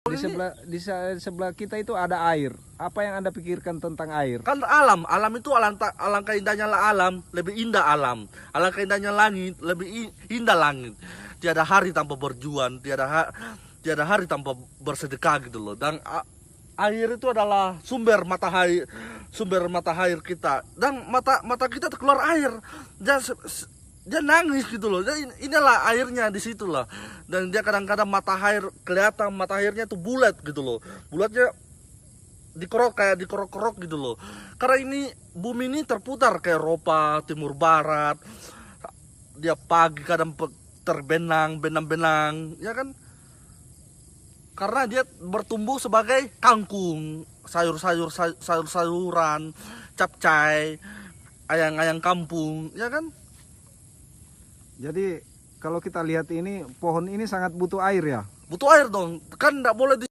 Di sebelah kita itu ada air. Apa yang Anda pikirkan tentang air? Kan alam itu alangkah indahnya lah alam, lebih indah alam. Alangkah indahnya langit, lebih indah langit. Tiada hari tanpa berjuang, tiada hari tanpa bersedekah gitu loh. Dan air itu adalah sumber mata air kita. Dan mata kita keluar air. Dia nangis gitu loh. Jadi inilah airnya di situ lah. Dan dia kadang-kadang kelihatan mata airnya tuh bulat gitu loh. Bulatnya dikerok gitu loh. Karena ini bumi ini terputar ke Eropa, Timur Barat. Dia pagi kadang terbenang, ya kan? Karena dia bertumbuh sebagai kangkung, sayur-sayuran, capcay, ayang-ayang kampung, ya kan? Jadi kalau kita lihat ini, pohon ini sangat butuh air ya? Butuh air dong, kan nggak boleh